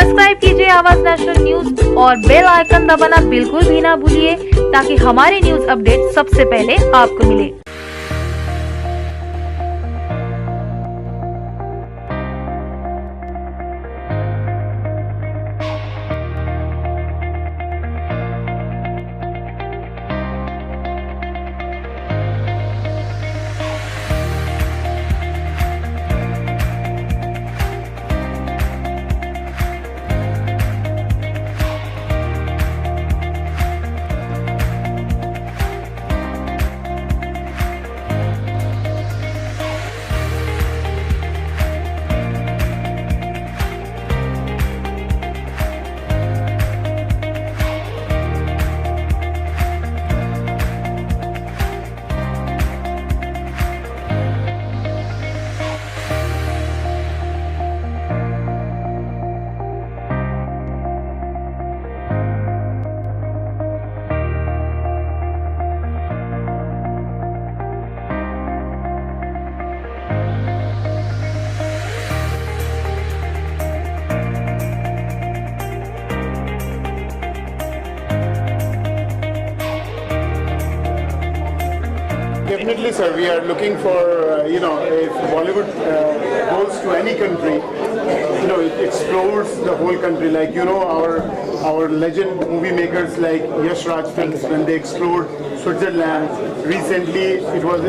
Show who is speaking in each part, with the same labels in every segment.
Speaker 1: Subscribe कीजिए आवाज national news और बेल आइकन दबाना बिल्कुल भी ना भूलिए ताकि हमारी न्यूज अपडेट सबसे पहले आपको मिले।
Speaker 2: Definitely, sir. We are looking for, if Bollywood goes to any country, it explores the whole country. Like, our legend movie makers like Yash Raj films, when they explored Switzerland. Recently, it was,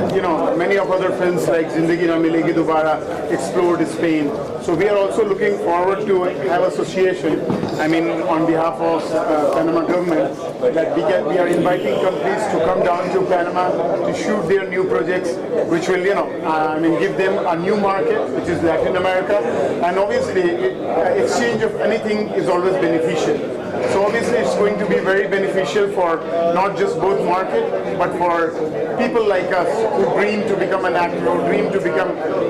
Speaker 2: many of other films like Zindagi Na Milegi Dobara explored Spain. So we are also looking forward to have association, on behalf of Panama government, that we are inviting companies to come down to Panama to shoot their new projects, which will, give them a new market, which is Latin America. And obviously, exchange of anything is always beneficial. So obviously, it's going to be very beneficial for not just both market, but for people like us who dream to become an actor, who dream to become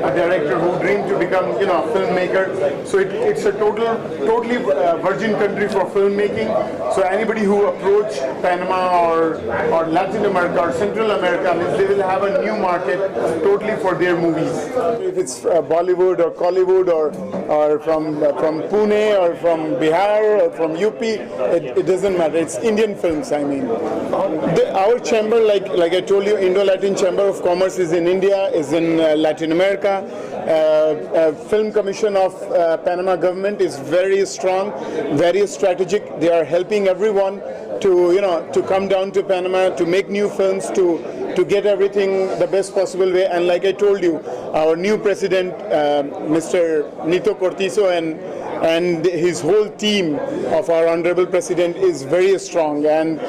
Speaker 2: a director, who dream to become, a filmmaker. So it's a totally virgin country for filmmaking. So anybody who approach Panama or Latin America or Central America, they will have a new market totally for their movies. If it's Bollywood or Collywood or from Pune or from Bihar or from UP, it doesn't matter. It's Indian films, our chamber, like I told you, Indo-Latin Chamber of Commerce is in India, is in Latin America. Film Commission of Panama government is very strong, very strategic. They are helping everyone to come down to Panama to make new films, to get everything the best possible way. And like I told you, our new president, Mr. Nito Cortizo, and his whole team of our honorable president is very strong. And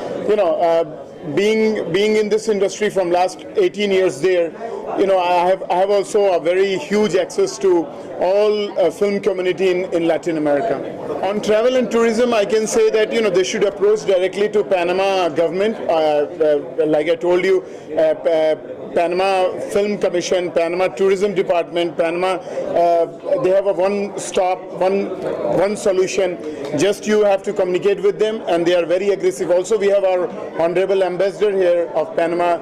Speaker 2: being in this industry from last 18 years there, I have also a very huge access to all film community in Latin America. On travel and tourism, I can say that they should approach directly to Panama government. Like I told you, Panama Film Commission, Panama Tourism Department, Panama, they have a one-stop, one solution. Just you have to communicate with them, and they are very aggressive. Also, we have our honorable ambassador here of Panama,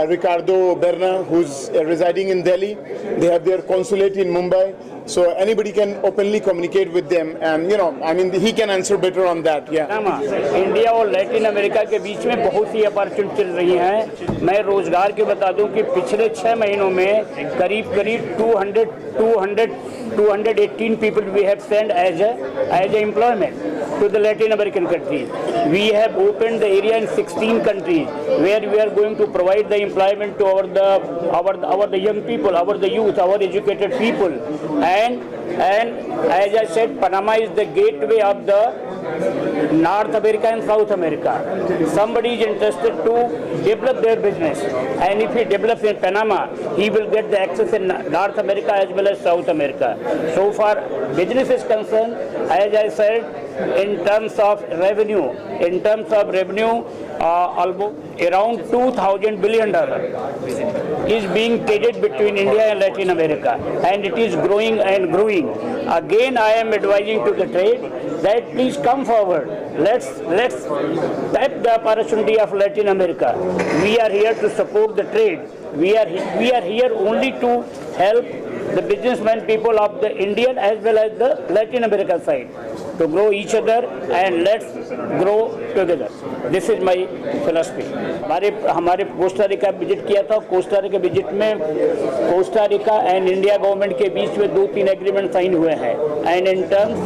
Speaker 2: Ricardo Berna, who's residing in Delhi. They have their consulate in Mumbai. So anybody can openly communicate with them, and he can answer better on that. Yeah.
Speaker 3: India और Latin America के बीच में बहुत सी opportunity चल रही हैं। मैं रोजगार के बता दूं कि पिछले 6 महीनों में करीब 218 people we have sent as a employment to the Latin American countries. We have opened the area in 16 countries where we are going to provide the employment to our young people, the youth, our educated people. And as I said, Panama is the gateway of the North America and South America. Somebody is interested to develop their business, and if he develops in Panama, he will get the access in North America as well as South America. So far, business is concerned, as I said, in terms of revenue, almost around $2,000 billion is being traded between India and Latin America, and it is growing and growing. Again, I am advising to the trade that please come forward. Let's tap the opportunity of Latin America. We are here to support the trade. We are here only to help the businessmen people of the Indian as well as the Latin America side to grow each other and let's grow together. This is my philosophy. हमारे Costa Rica visit किया था. Costa Rica visit में Costa Rica and India government के बीच में 2-3 agreement sign हुए हैं and in terms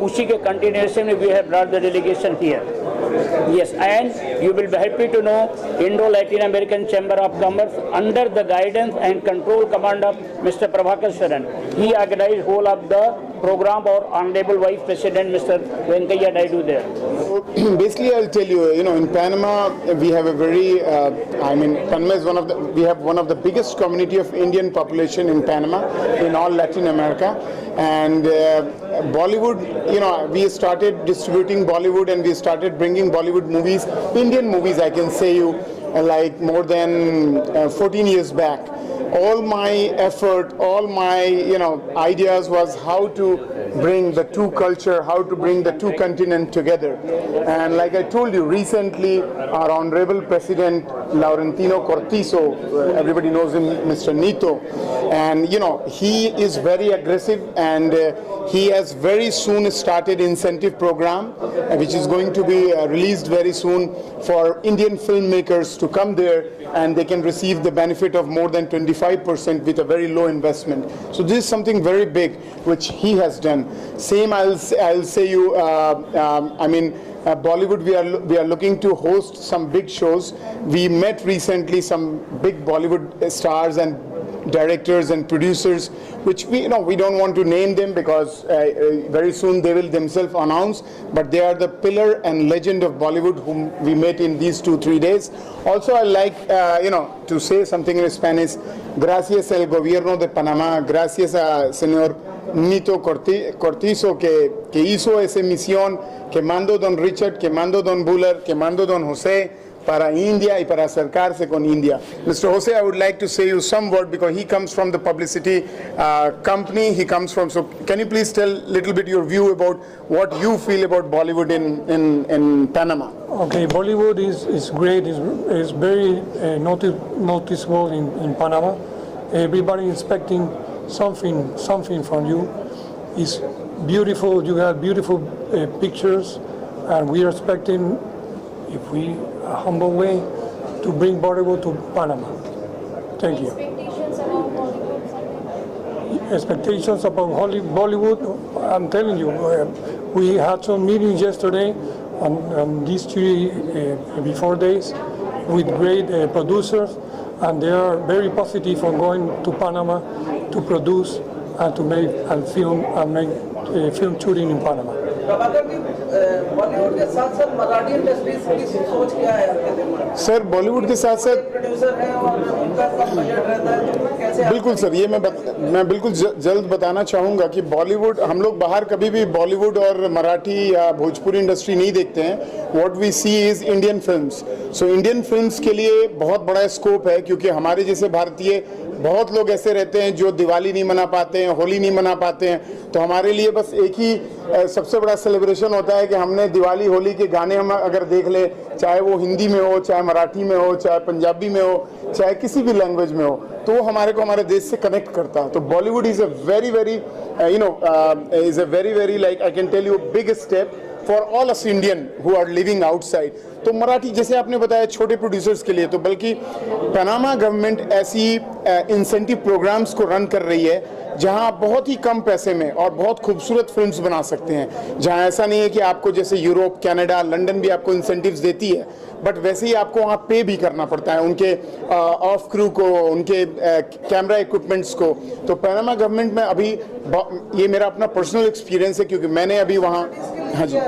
Speaker 3: उसी के कंटिन्यूएशन में we have brought the delegation here. Yes, and you will be happy to know Indo-Latin American Chamber of Commerce under the guidance and control command of Mr. Prabhakar Sharan. He organized whole of the program or Honorable Vice President Mr. Venkaiah Naidu there.
Speaker 2: Basically, I'll tell you, in Panama we have a very, Panama is we have one of the biggest community of Indian population in Panama, in all Latin America. And Bollywood, we started distributing Bollywood and we started bringing Bollywood movies, Indian movies, I can say you, like more than 14 years back. All my effort, all my ideas was how to bring the two culture, how to bring the two continent together. And like I told you recently, our Honorable President Laurentino Cortizo, everybody knows him, Mr. Nito, and he is very aggressive and he has very soon started incentive program which is going to be released very soon for Indian filmmakers to come there and they can receive the benefit of more than 25% with a very low investment. So this is something very big which he has done. Same I'll say you, Bollywood, we are looking to host some big shows. We met recently some big Bollywood stars and directors and producers, which we don't want to name them because very soon they will themselves announce, but they are the pillar and legend of Bollywood whom we met in these 2-3 days. Also, I like to say something in Spanish. Gracias al gobierno de Panamá, gracias a señor Nito Cortizo que hizo esa misión, que mandó don Richard, que mandó don Buller, que mandó don José para India y para acercarse con India. Mr. Jose, I would like to say you some word because he comes from the publicity company. He comes from. So, can you please tell a little bit your view about what you feel about Bollywood in Panama?
Speaker 4: Okay, Bollywood is great. Is very noticeable in Panama. Everybody expecting something from you. It's beautiful. You have beautiful pictures, and we are expecting, if we a humble way, to bring Bollywood to Panama. Thank you. Expectations about Bollywood, I'm telling you, we had some meetings yesterday on these 3 before days with great producers, and they are very positive on going to Panama to produce and to make film shooting in Panama.
Speaker 5: Bollywood के साथ साथ Marathi industries की सोच क्या है आपके दिमाग में?
Speaker 2: सर बॉलीवुड के साथ साथ
Speaker 5: प्रोड्यूसर हैं और उनका कम बजट रहता है तो कैसे?
Speaker 2: बिल्कुल सर, ये मैं बिल्कुल जल्द बताना चाहूँगा कि बॉलीवुड, हम लोग बाहर कभी भी बॉलीवुड और मराठी या भोजपुरी इंडस्ट्री नहीं देखते हैं. What we see is Indian films. So Indian films के लिए बहुत बड़ा स्कोप है क्योंकि हमारे जैसे भारतीय बहुत लोग ऐसे रहते हैं जो दिवाली नहीं मना पाते हैं, होली नहीं मना पाते हैं. तो हमारे लिए बस एक ही सबसे बड़ा सेलिब्रेशन होता है कि हमने दिवाली होली के गाने हम अगर देख ले, चाहे वो हिंदी में हो, चाहे मराठी में हो, चाहे पंजाबी में हो, चाहे किसी भी लैंग्वेज में हो, तो वो हमारे को हमारे देश से कनेक्ट करता है. तो Bollywood is a very very like I can tell you big step for all us Indian who are living outside. तो मराठी जैसे आपने बताया छोटे प्रोड्यूसर्स के लिए, तो बल्कि पनामा गवर्नमेंट ऐसी इंसेंटिव प्रोग्राम्स को रन कर रही है जहां आप बहुत ही कम पैसे में और बहुत खूबसूरत फिल्म्स बना सकते हैं. जहां ऐसा नहीं है कि आपको जैसे यूरोप, कनाडा, लंदन भी आपको इंसेंटिव्स देती है, बट वैसे ही आपको वहाँ पे भी करना पड़ता है उनके ऑफ क्रू को, उनके कैमरा इक्विपमेंट्स को. तो पनामा गवर्नमेंट में अभी, ये मेरा अपना पर्सनल एक्सपीरियंस है क्योंकि मैंने अभी वहाँ, हाँ जी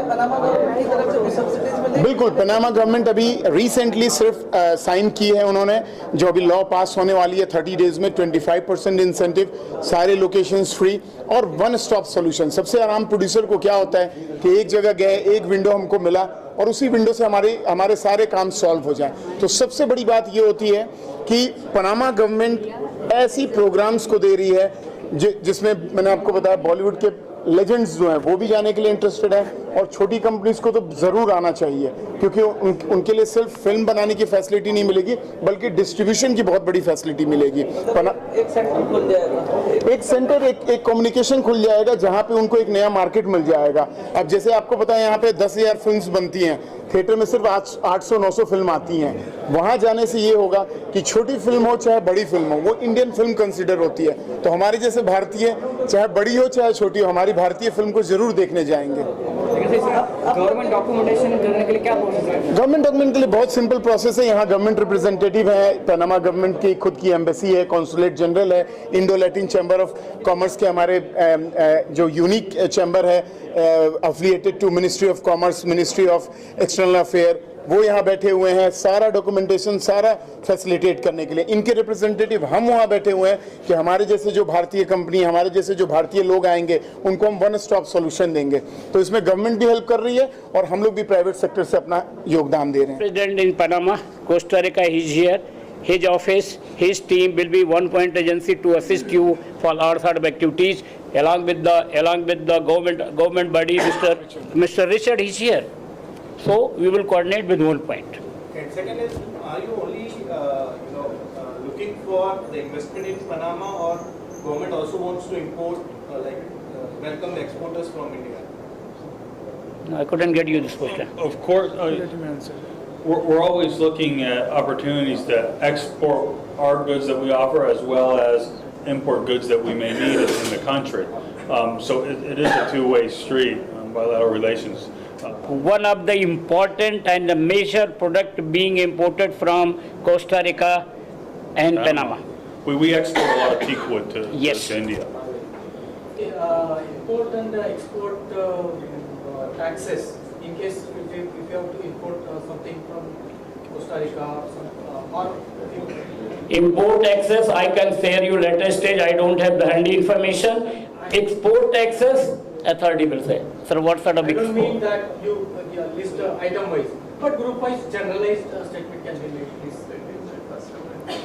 Speaker 2: बिल्कुल, पनामा गवर्नमेंट अभी रिसेंटली सिर्फ साइन की है उन्होंने, जो अभी लॉ पास होने वाली है 30 डेज में, 25% इंसेंटिव, सारे लोकेशंस फ्री और वन स्टॉप सोल्यूशन. सबसे आराम प्रोड्यूसर को क्या होता है कि एक जगह गए, एक विंडो हमको मिला और उसी विंडो से हमारे सारे काम सॉल्व हो जाए. तो सबसे बड़ी बात ये होती है कि पनामा गवर्नमेंट ऐसी प्रोग्राम्स को दे रही है जिसमें मैंने आपको बताया बॉलीवुड के लेजेंड्स जो हैं वो भी जाने के लिए इंटरेस्टेड है, और छोटी कंपनीज को तो ज़रूर आना चाहिए, क्योंकि उनके लिए सिर्फ फिल्म बनाने की फैसिलिटी नहीं मिलेगी, बल्कि डिस्ट्रीब्यूशन की बहुत बड़ी फैसिलिटी मिलेगी।
Speaker 5: एक सेंटर खुल जाएगा,
Speaker 2: एक सेंटर, एक कम्युनिकेशन खुल जाएगा, जहाँ पे उनको एक नया मार्केट मिल जाएगा। अब जैसे आपको पता है यहाँ पे 10,000 फिल्म्स बनती हैं, थिएटर में सिर्फ 800-900 फिल्म आती हैं। वहाँ जाने से ये होगा कि छोटी फिल्म हो चाहे बड़ी फिल्म हो, वो इंडियन फिल्म कंसिडर होती है। तो हमारे जैसे भारतीय, चाहे बड़ी हो चाहे छोटी हो, हमारी भारतीय फिल्म को जरूर देखने जाएंगे।
Speaker 6: गवर्नमेंट डॉक्यूमेंटेशन करने के लिए क्या प्रोसेस है?
Speaker 2: गवर्नमेंट डॉक्यूमेंट के लिए बहुत सिंपल प्रोसेस है। यहाँ गवर्नमेंट रिप्रेजेंटेटिव है, पनामा गवर्नमेंट की खुद की एम्बेसी है, कॉन्सुलेट जनरल है, Indo Latin chamber of commerce के हमारे जो यूनिक चैम्बर है affiliated to ministry of commerce, ministry of external affair, वो यहाँ बैठे हुए हैं सारा डॉक्यूमेंटेशन सारा फैसिलिटेट करने के लिए। इनके रिप्रेजेंटेटिव हम वहाँ बैठे हुए हैं कि हमारे जैसे जो भारतीय कंपनी, हमारे जैसे जो भारतीय लोग आएंगे, उनको हम वन स्टॉप सॉल्यूशन देंगे। तो इसमें गवर्नमेंट भी हेल्प कर रही है और हम लोग भी प्राइवेट सेक्टर से अपना योगदान दे रहे हैं।
Speaker 3: President in Panama, Costa Rica is here. His office, his team will be one point agency to assist you for all sort of activities. Along with the government body, Mr. Richard is here. So we will coordinate with one point.
Speaker 7: And second is, are you only looking for the investment in Panama, or government also wants to import welcome the exporters from India?
Speaker 3: No, I couldn't get you this question.
Speaker 8: Of course, we're always looking at opportunities to export our goods that we offer, as well as import goods that we may need in the country. So it is a two-way street, bilateral relations.
Speaker 3: One of the important and the major product being imported from Costa Rica and Panama.
Speaker 8: We export a lot of teak wood to
Speaker 3: Yes.
Speaker 8: India.
Speaker 6: Import and export taxes, in case if you have to import something from Costa Rica or
Speaker 3: Import taxes, I can share you later stage, I don't have the handy information. Export taxes, authority will say. Sir, what sort of
Speaker 6: I don't mean
Speaker 3: export?
Speaker 6: that you list item wise, but group wise generalized statement can be made, please.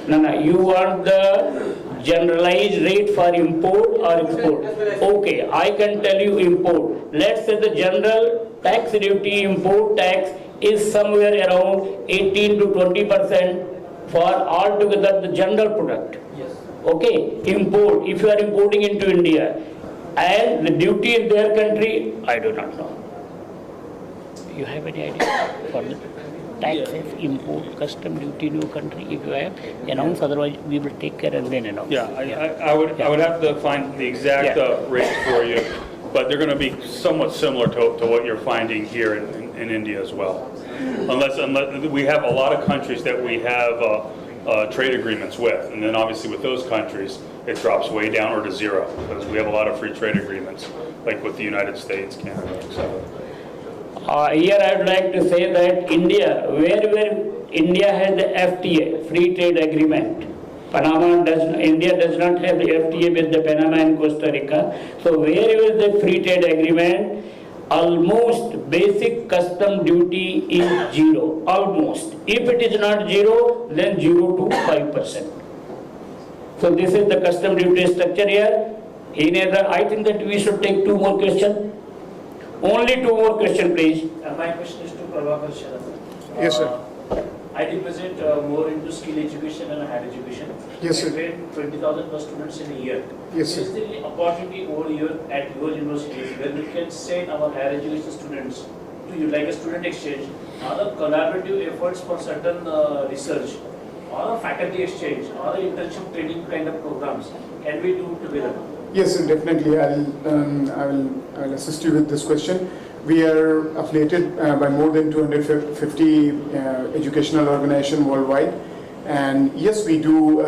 Speaker 3: No, you want the generalized rate for import or export? Okay, I can tell you import. Let's say the general tax duty, import tax is somewhere around 18 to 20% for altogether the general product.
Speaker 6: Yes.
Speaker 3: Okay, import, if you are importing into India, and the duty in their country, I do not know. You have any idea for the taxes, import, custom duty in your country? If you have, announce, otherwise we will take care and then announce.
Speaker 8: Yeah, I would have to find the exact rates for you, but they're going to be somewhat similar to what you're finding here in India as well. Unless we have a lot of countries that we have trade agreements with, and then obviously with those countries it drops way down or to zero, because we have a lot of free trade agreements, like with the United States, Canada, etc.
Speaker 3: Here I would like to say that India, where India has the FTA, free trade agreement, India does not have the FTA with the Panama and Costa Rica. So wherever the free trade agreement, almost basic custom duty is zero, almost. If it is not zero, then 0 to 5%. So this is the custom duty structure here. I think that we should take two more questions. Only two more questions, please.
Speaker 9: My question is to Prabhakar Sharan.
Speaker 2: Yes, sir.
Speaker 9: I represent more into skill education and higher education.
Speaker 2: Yes, sir.
Speaker 9: I train 20,000 plus students in a year.
Speaker 2: Yes, sir.
Speaker 9: Is there any opportunity over here at your universities where we can send our higher education students to you, like a student exchange, or a collaborative efforts for certain research, or a faculty exchange, or a internship training kind of programs? Can we do together?
Speaker 2: Yes, sir, definitely. I will assist you with this question. We are affiliated by more than 250 educational organizations worldwide, and yes, we do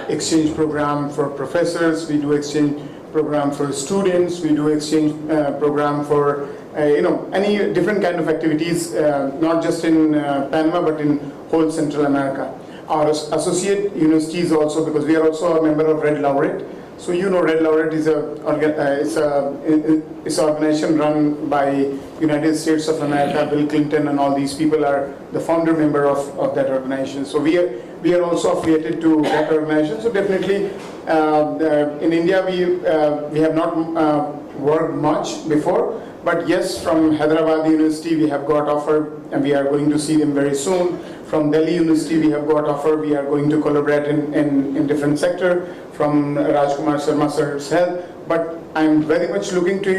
Speaker 2: exchange program for professors. We do exchange program for students. We do exchange program for any different kind of activities, not just in Panama but in whole Central America. Our associate universities also, because we are also a member of Red Laureate. So Red Laureate is it's an organization run by United States of America. Bill Clinton and all these people are the founder member of that organization. So we are also affiliated to that organization. So definitely in India we have not worked much before. But yes, from Hyderabad University we have got offer, and we are going to see them very soon. From Delhi University we have got offer. We are going to collaborate in different sector. From Rajkumar Sharma sir's help. But I'm very much looking to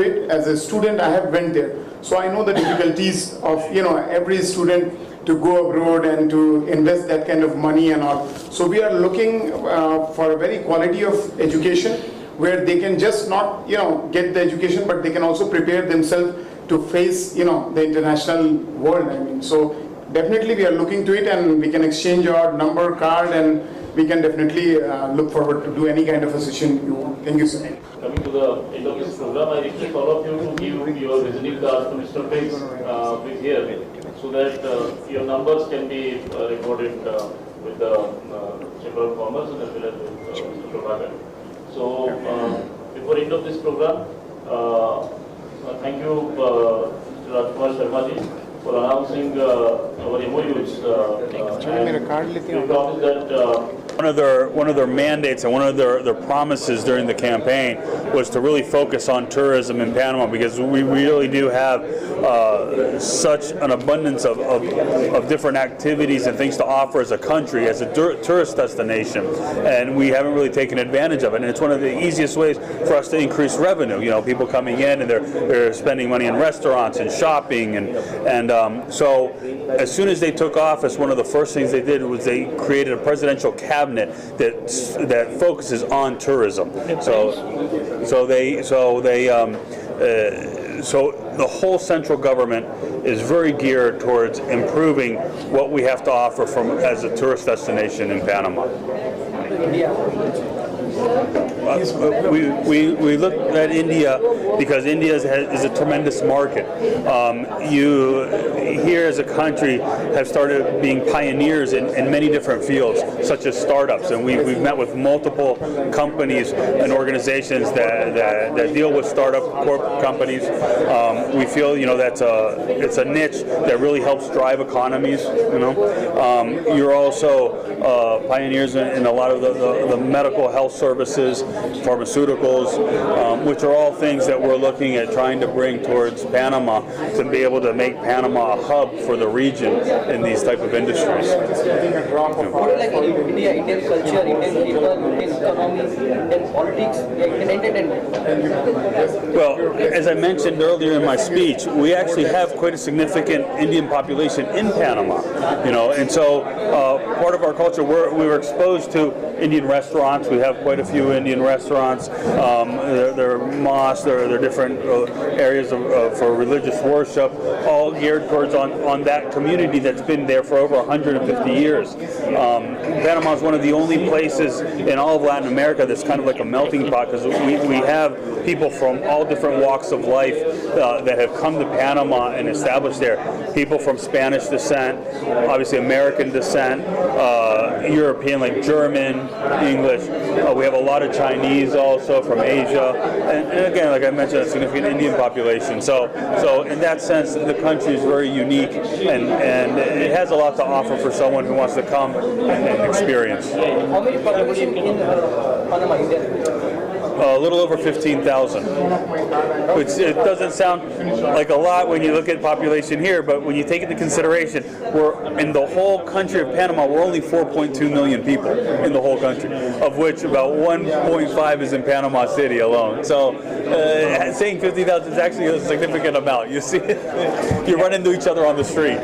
Speaker 2: it. As a student, I have went there, so I know the difficulties of every student to go abroad and to invest that kind of money and all. So we are looking for a very quality of education where they can just not get the education, but they can also prepare themselves to face the international world. I mean, so definitely we are looking to it, and we can exchange our number card, and we can definitely look forward to do any kind of a session you want. Thank you, sir.
Speaker 9: Coming to the end of this program, I request all of you to give your visiting cards to Mr. Prince with here, so that your numbers can be recorded with the Chamber of Commerce and as well as with Mr. Prabhakar. So before end of this program, thank you Mr. Rajkumar Sharma ji for announcing our MOUs. We promise that
Speaker 8: One of their mandates and one of their promises during the campaign was to really focus on tourism in Panama, because we really do have such an abundance of different activities and things to offer as a country, as a tourist destination, and we haven't really taken advantage of it. And it's one of the easiest ways for us to increase revenue. People coming in and they're spending money in restaurants and shopping, and so as soon as they took office, one of the first things they did was they created a presidential cabinet that focuses on tourism. So the whole central government is very geared towards improving what we have to offer as a tourist destination in Panama. We look at India because India is a tremendous market. You here as a country have started being pioneers in many different fields, such as startups, and we've met with multiple companies and organizations that deal with startup companies. We feel it's a niche that really helps drive economies. You're also pioneers in a lot of the medical health services, pharmaceuticals, which are all things that we're looking at trying to bring towards Panama to be able to make Panama a hub for the region in these type of industries.
Speaker 5: Like India, Indian culture, Indian people, Indian economy, Indian politics, Indian entertainment.
Speaker 8: Well, as I mentioned earlier in my speech, we actually have quite a significant Indian population in Panama, and so part of our culture, we were exposed to Indian restaurants. We have quite a few Indian restaurants. There are mosques, there are different areas for religious worship, all geared towards on that community that's been there for over 150 years. Panama is one of the only places in all of Latin America that's kind of like a melting pot, because we have people from all different walks of life that have come to Panama and established there. People from Spanish descent, obviously American descent, European, like German, English. We have a lot of Chinese also from Asia, and again, like I mentioned, a significant Indian population. So in that sense, the country is very unique, and it has a lot to offer for someone who wants to come and experience.
Speaker 5: How many population in Panama, India?
Speaker 8: A little over 15,000, which it doesn't sound like a lot when you look at population here, but when you take into consideration, we're in the whole country of Panama, we're only 4.2 million people in the whole country, of which about 1.5 is in Panama City alone. So saying 50,000 is actually a significant amount. You see, you run into each other on the street.